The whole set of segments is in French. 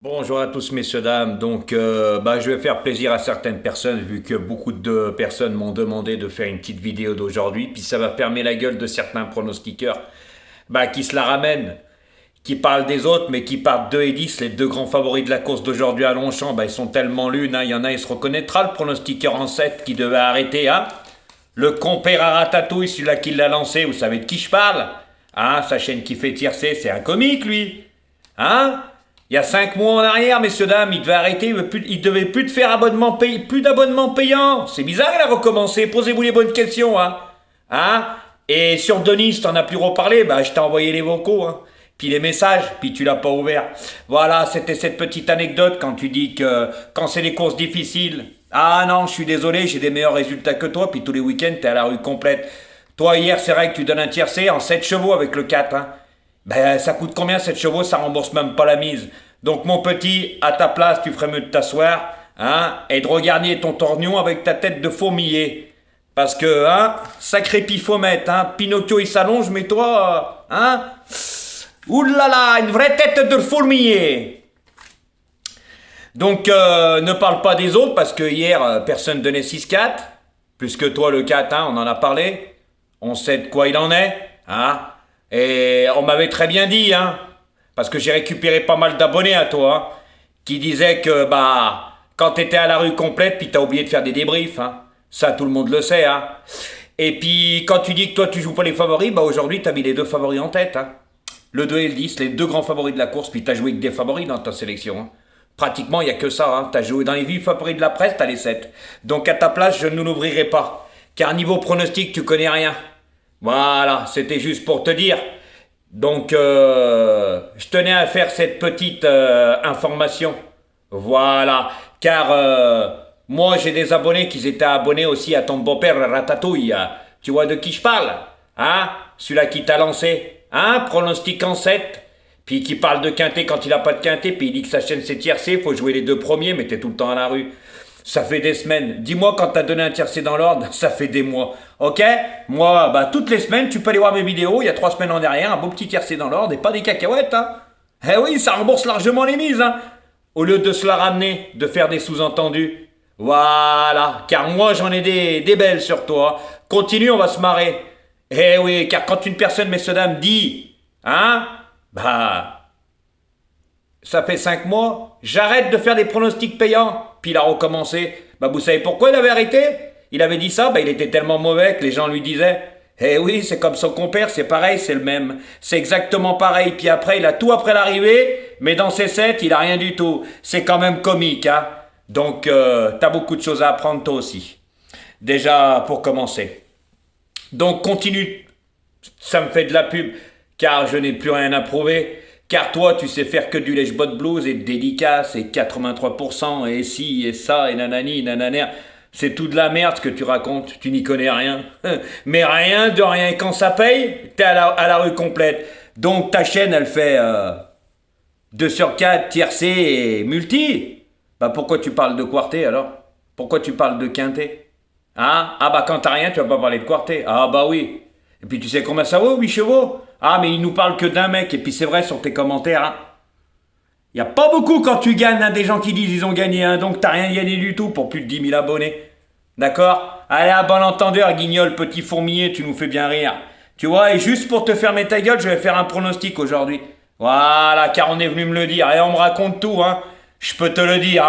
Bonjour à tous messieurs dames, donc je vais faire plaisir à certaines personnes vu que beaucoup de personnes m'ont demandé de faire une petite vidéo d'aujourd'hui, puis ça va fermer la gueule de certains pronostiqueurs qui se la ramènent, qui parlent des autres mais qui partent 2 et 10, les deux grands favoris de la course d'aujourd'hui à Longchamp, ils sont tellement lunes, il y en a il se reconnaîtra le pronostiqueur en 7 qui devait arrêter, le compère à Ratatouille, celui-là qui l'a lancé, vous savez de qui je parle, sa chaîne qui fait tiercer, c'est un comique lui, hein. Il y a 5 mois en arrière, messieurs, dames, il devait arrêter, il devait plus de faire plus d'abonnement payant. C'est bizarre, il a recommencé. Posez-vous les bonnes questions, Et sur Denis, t'en as plus reparlé, je t'ai envoyé les vocaux, Puis les messages, puis tu l'as pas ouvert. Voilà, c'était cette petite anecdote quand tu dis que quand c'est des courses difficiles. Ah non, je suis désolé, j'ai des meilleurs résultats que toi, puis tous les week-ends, t'es à la rue complète. Toi, hier, c'est vrai que tu donnes un tiercé en 7 chevaux avec le 4, ça coûte combien 7 chevaux? Ça rembourse même pas la mise. Donc, mon petit, à ta place, tu ferais mieux de t'asseoir, et de regarder ton torgnon avec ta tête de fourmilier. Parce que, sacré pifomètre, Pinocchio il s'allonge, mais toi, oulala, une vraie tête de fourmilier. Donc, ne parle pas des autres, parce que hier, personne donnait 6-4. Plus que toi, le 4, on en a parlé. On sait de quoi il en est, Et on m'avait très bien dit, parce que j'ai récupéré pas mal d'abonnés à toi, qui disaient que, quand t'étais à la rue complète, puis t'as oublié de faire des débriefs, Ça, tout le monde le sait, Et puis, quand tu dis que toi, tu joues pas les favoris, aujourd'hui, t'as mis les deux favoris en tête, Le 2 et le 10, les deux grands favoris de la course, puis t'as joué que des favoris dans ta sélection, Pratiquement, il n'y a que ça, T'as joué dans les vies favoris de la presse, t'as les 7. Donc, à ta place, je ne l'ouvrirai pas. Car niveau pronostic, tu connais rien. Voilà, c'était juste pour te dire. Donc, je tenais à faire cette petite information. Voilà, car moi j'ai des abonnés qui étaient abonnés aussi à ton beau-père Ratatouille. Tu vois de qui je parle, Celui-là qui t'a lancé, pronostic en 7, puis qui parle de quintet quand il a pas de quintet, puis il dit que sa chaîne c'est tiercé, faut jouer les deux premiers, mais t'es tout le temps à la rue. Ça fait des semaines. Dis-moi quand t'as donné un tiercé dans l'ordre, ça fait des mois. Ok? Moi, toutes les semaines, tu peux aller voir mes vidéos, il y a 3 semaines en derrière, un beau petit tiercé dans l'ordre et pas des cacahuètes, Eh oui, ça rembourse largement les mises, Au lieu de se la ramener, de faire des sous-entendus. Voilà, car moi j'en ai des belles sur toi. Continue, on va se marrer. Eh oui, car quand une personne, messieurs dames, dit, ça fait 5 mois, j'arrête de faire des pronostics payants. Puis il a recommencé. Vous savez pourquoi il avait arrêté? Il avait dit ça, il était tellement mauvais que les gens lui disaient. Eh oui, c'est comme son compère, c'est pareil, c'est le même. C'est exactement pareil. Puis après, il a tout après l'arrivée, mais dans ses 7, il a rien du tout. C'est quand même comique, Donc, t'as beaucoup de choses à apprendre toi aussi. Déjà, pour commencer. Donc, continue. Ça me fait de la pub, car je n'ai plus rien à prouver. Car toi, tu sais faire que du lèche-bot blues et de dédicaces et 83% et ci et ça et nanani, nananer. C'est tout de la merde ce que tu racontes, tu n'y connais rien. Mais rien de rien. Et quand ça paye, t'es à la rue complète. Donc ta chaîne, elle fait 2 sur 4, tiercé et multi. Pourquoi tu parles de quarté alors? Pourquoi tu parles de quintet? Quand t'as rien, tu vas pas parler de quarté. Oui. Et puis tu sais combien ça vaut, 8 chevaux? Mais il nous parle que d'un mec. Et puis c'est vrai sur tes commentaires, Il n'y a pas beaucoup quand tu gagnes, des gens qui disent ils ont gagné, donc t'as rien gagné du tout pour plus de 10 000 abonnés. D'accord? Allez, à bon entendeur, guignol, petit fourmilier, tu nous fais bien rire. Tu vois, et juste pour te fermer ta gueule, je vais faire un pronostic aujourd'hui. Voilà, car on est venu me le dire. Et on me raconte tout, Je peux te le dire,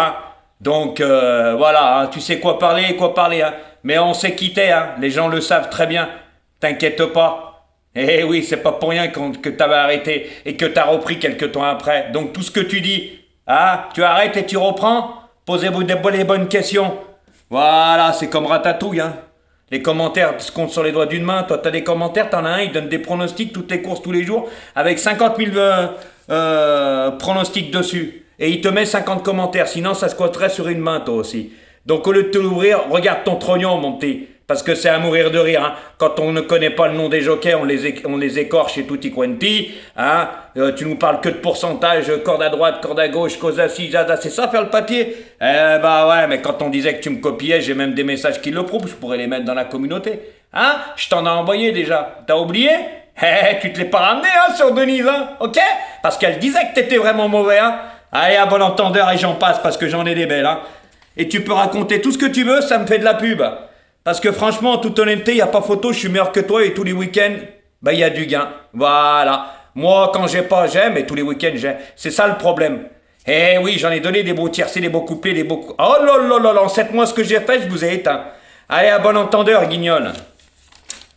Donc, voilà, tu sais quoi parler, Mais on sait quitter, Les gens le savent très bien. T'inquiète pas. Eh oui, c'est pas pour rien que t'avais arrêté et que t'as repris quelques temps après. Donc tout ce que tu dis, tu arrêtes et tu reprends. Posez-vous les bonnes questions. Voilà, c'est comme Ratatouille, Les commentaires se comptent sur les doigts d'une main. Toi, t'as des commentaires, t'en as un, il donne des pronostics toutes les courses tous les jours avec 50 000 pronostics dessus. Et il te met 50 commentaires, sinon ça se compterait sur une main, toi aussi. Donc au lieu de te l'ouvrir, regarde ton trognon, mon petit. Parce que c'est à mourir de rire, Quand on ne connaît pas le nom des jockeys, on les écorche et tutti quanti, tu nous parles que de pourcentage, corde à droite, corde à gauche, cosa ci, c'est ça faire le papier? Ouais, mais quand on disait que tu me copiais, j'ai même des messages qui le prouvent, je pourrais les mettre dans la communauté. Je t'en ai envoyé déjà. T'as oublié? Tu te l'es pas ramené, sur Denise, ok? Parce qu'elle disait que t'étais vraiment mauvais, Allez, à bon entendeur, et j'en passe, parce que j'en ai des belles, hein. Et tu peux raconter tout ce que tu veux, ça me fait de la pub. Parce que franchement, en toute honnêteté, il n'y a pas photo, je suis meilleur que toi, et tous les week-ends, bah, il y a du gain. Voilà. Moi, quand j'ai pas, j'aime, et tous les week-ends, j'aime. C'est ça le problème. Eh oui, j'en ai donné des beaux tiercés, des beaux couplets, des beaux... Oh là là là là, en 7 mois, ce que j'ai fait, je vous ai éteint. Allez, à bon entendeur, guignol.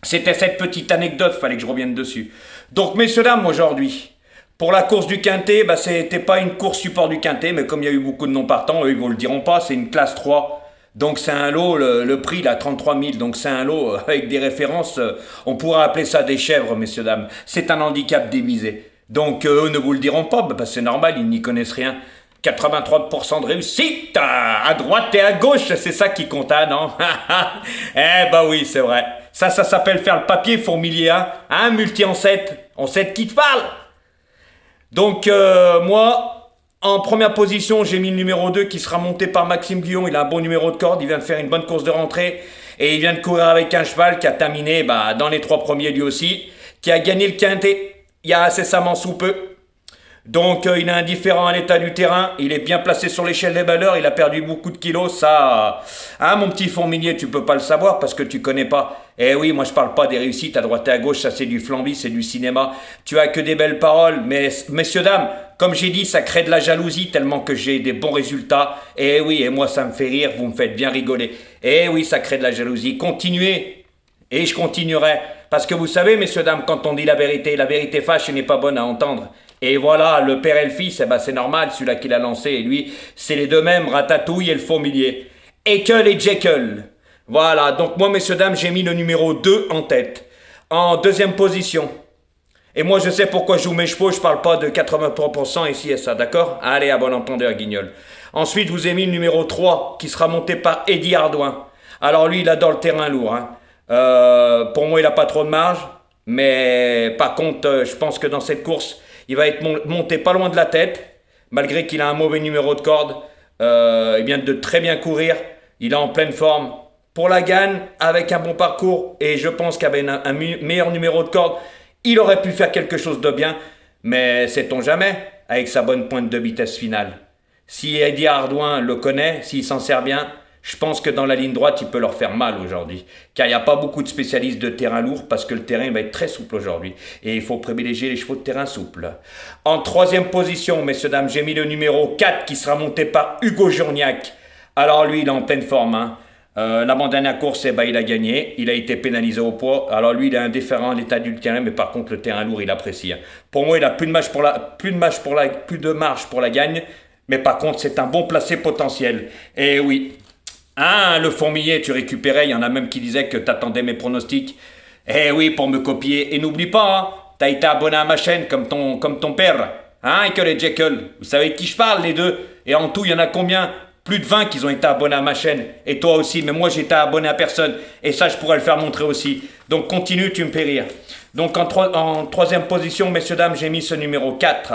C'était cette petite anecdote, fallait que je revienne dessus. Donc, messieurs, dames, aujourd'hui, pour la course du Quintet, bah, c'était pas une course support du Quintet, mais comme il y a eu beaucoup de non-partants, eux, ils vous le diront pas, c'est une classe 3. Donc, c'est un lot, le prix, là, 33 000. Donc, c'est un lot avec des références. On pourra appeler ça des chèvres, messieurs, dames. C'est un handicap dévisé. Donc, eux ne vous le diront pas, bah, c'est normal, ils n'y connaissent rien. 83% de réussite, à droite et à gauche, c'est ça qui compte, hein, non? Eh bah oui, c'est vrai. Ça s'appelle faire le papier fourmilier, hein, multi en 7. On sait de qui te parle. Donc, moi, en première position, j'ai mis le numéro 2 qui sera monté par Maxime Guillon. Il a un bon numéro de corde, il vient de faire une bonne course de rentrée. Et il vient de courir avec un cheval qui a terminé dans les 3 premiers lui aussi, qui a gagné le Quintet il y a incessamment sous peu. Donc, il est indifférent à l'état du terrain, il est bien placé sur l'échelle des valeurs, il a perdu beaucoup de kilos, ça... Hein, mon petit fourmilier, tu peux pas le savoir parce que tu connais pas. Eh oui, moi je parle pas des réussites à droite et à gauche, ça c'est du flambi, c'est du cinéma. Tu as que des belles paroles, mais messieurs, dames, comme j'ai dit, ça crée de la jalousie tellement que j'ai des bons résultats. Eh oui, et moi ça me fait rire, vous me faites bien rigoler. Eh oui, ça crée de la jalousie. Continuez, et je continuerai. Parce que vous savez, messieurs, dames, quand on dit la vérité fâche et n'est pas bonne à entendre. Et voilà, le père et le fils, c'est normal, celui-là qui l'a lancé, et lui, c'est les deux mêmes, Ratatouille et le fourmilier. Ekel et Jekyll. Voilà, donc moi, messieurs, dames, j'ai mis le numéro 2 en tête. En deuxième position. Et moi, je sais pourquoi je joue mes chevaux, je parle pas de 83% ici et ça, d'accord? Allez, à bon entendeur, guignol. Ensuite, je vous ai mis le numéro 3, qui sera monté par Eddie Ardouin. Alors lui, il adore le terrain lourd, hein. Pour moi, il n'a pas trop de marge, mais par contre, je pense que dans cette course, il va être monté pas loin de la tête, malgré qu'il a un mauvais numéro de corde. Il vient de très bien courir, il est en pleine forme. Pour la gagne, avec un bon parcours, et je pense qu'avec un meilleur numéro de corde, il aurait pu faire quelque chose de bien, mais sait-on jamais, avec sa bonne pointe de vitesse finale. Si Eddie Ardouin le connaît, s'il s'en sert bien, je pense que dans la ligne droite, il peut leur faire mal aujourd'hui. Car il n'y a pas beaucoup de spécialistes de terrain lourd parce que le terrain va être très souple aujourd'hui. Et il faut privilégier les chevaux de terrain souple. En troisième position, messieurs, dames, j'ai mis le numéro 4 qui sera monté par Hugo Journiac. Alors lui, il est en pleine forme, hein. L'avant-dernière course, il a gagné. Il a été pénalisé au poids. Alors lui, il est indifférent à l'état du terrain, mais par contre, le terrain lourd, il apprécie, hein. Pour moi, il a plus de marge pour la gagne. Mais par contre, c'est un bon placé potentiel. Et oui. Ah, le fourmilier, tu récupérais, il y en a même qui disaient que t'attendais mes pronostics. Eh oui, pour me copier. Et n'oublie pas, hein, t'as été abonné à ma chaîne comme ton père. Hein, Ekel et Jekyll. Vous savez de qui je parle, les deux. Et en tout, il y en a combien? Plus de 20 qui ont été abonnés à ma chaîne. Et toi aussi, mais moi, j'étais abonné à personne. Et ça, je pourrais le faire montrer aussi. Donc, continue, tu me fais rire. Donc, en troisième position, messieurs, dames, j'ai mis ce numéro 4.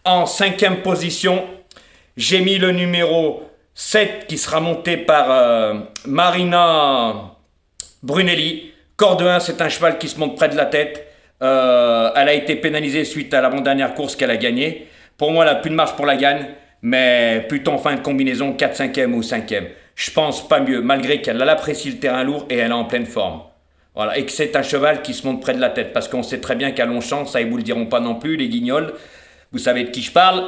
En cinquième position, j'ai mis le numéro 7 qui sera monté par Marina Brunelli. Corde 1, c'est un cheval qui se monte près de la tête. Elle a été pénalisée suite à l'avant-dernière course qu'elle a gagnée. Pour moi, elle n'a plus de marge pour la gagne, mais plutôt en fin de combinaison 4, 5e ou 5e. Je pense pas mieux, malgré qu'elle apprécie le terrain lourd et elle est en pleine forme. Voilà, et que c'est un cheval qui se monte près de la tête, parce qu'on sait très bien qu'à Longchamp, ça ils vous le diront pas non plus, les guignols, vous savez de qui je parle,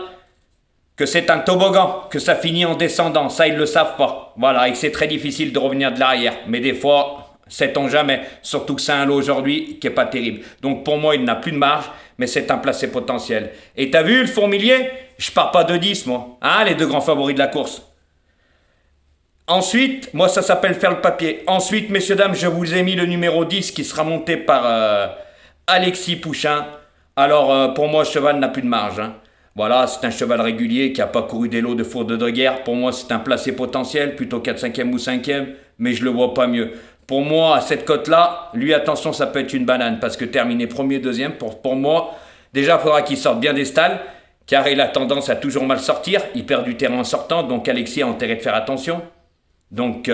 que c'est un toboggan, que ça finit en descendant, ça ils le savent pas. Voilà, et que c'est très difficile de revenir de l'arrière. Mais des fois, sait-on jamais, surtout que c'est un lot aujourd'hui qui est pas terrible. Donc pour moi, il n'a plus de marge, mais c'est un placé potentiel. Et t'as vu le fourmilier? Je pars pas de 10, moi. Hein, les deux grands favoris de la course. Ensuite, moi ça s'appelle faire le papier. Ensuite, messieurs, dames, je vous ai mis le numéro 10 qui sera monté par Alexis Pouchin. Alors pour moi, ce cheval n'a plus de marge, hein. Voilà, c'est un cheval régulier qui n'a pas couru des lots de four de guerre. Pour moi, c'est un placé potentiel, plutôt 4, 5e ou 5e, mais je le vois pas mieux. Pour moi, à cette cote-là, lui, attention, ça peut être une banane, parce que terminer premier, deuxième, pour moi, déjà, il faudra qu'il sorte bien des stalles, car il a tendance à toujours mal sortir. Il perd du terrain en sortant, donc Alexis a intérêt de faire attention. Donc,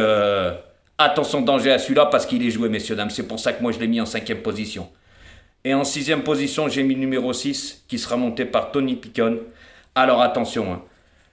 attention, danger à celui-là, parce qu'il est joué, messieurs, dames. C'est pour ça que moi, je l'ai mis en 5e position. Et en 6e position, j'ai mis le numéro 6, qui sera monté par Tony Picon. Alors attention, hein.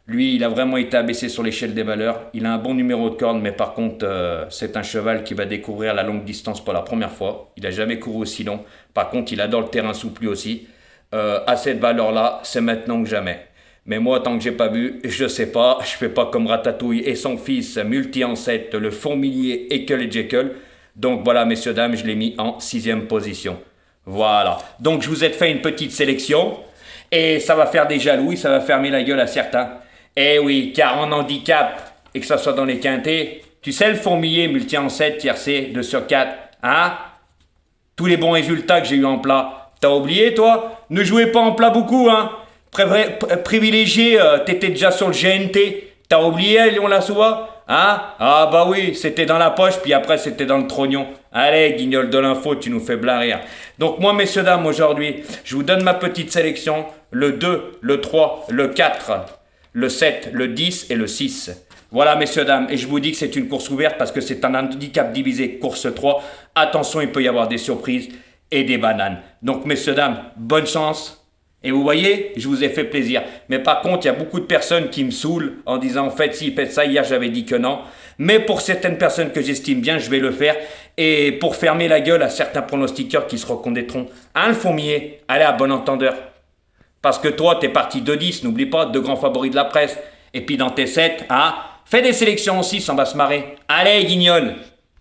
Lui, il a vraiment été abaissé sur l'échelle des valeurs. Il a un bon numéro de corde, mais par contre, c'est un cheval qui va découvrir la longue distance pour la première fois. Il n'a jamais couru aussi long. Par contre, il adore le terrain souple lui aussi. À cette valeur-là, c'est maintenant que jamais. Mais moi, tant que j'ai pas vu, je sais pas. Je fais pas comme Ratatouille et son fils, multi-ancêtre, le fourmilier Ekel et Jekyll. Donc voilà, messieurs, dames, je l'ai mis en 6e position. Voilà. Donc je vous ai fait une petite sélection. Et ça va faire des jaloux, ça va fermer la gueule à certains. Eh oui, car en handicap, et que ça soit dans les quintés, tu sais le fourmilier multi-ancêtre, tiercé, 2 sur 4, hein? Tous les bons résultats que j'ai eu en plat. T'as oublié, toi? Ne jouez pas en plat beaucoup, hein? Privilégié, t'étais déjà sur le GNT. T'as oublié, Lyon-la-Soie? Hein? Ah bah oui, c'était dans la poche, puis après c'était dans le trognon. Allez, guignol de l'info, tu nous fais blarir. Donc moi, messieurs, dames, aujourd'hui, je vous donne ma petite sélection. Le 2, le 3, le 4, le 7, le 10 et le 6. Voilà, messieurs, dames, et je vous dis que c'est une course ouverte parce que c'est un handicap divisé course 3. Attention, il peut y avoir des surprises et des bananes. Donc, messieurs, dames, bonne chance. Et vous voyez, je vous ai fait plaisir. Mais par contre, il y a beaucoup de personnes qui me saoulent en disant faites ci, faites ça. Hier, j'avais dit que non. Mais pour certaines personnes que j'estime bien, je vais le faire. Et pour fermer la gueule à certains pronostiqueurs qui se reconnaîtront. Hein, le fourmier? Allez, à bon entendeur. Parce que toi, t'es parti de 10, n'oublie pas, 2 grands favoris de la presse. Et puis dans tes 7, hein, fais des sélections aussi, on va se marrer. Allez, guignol!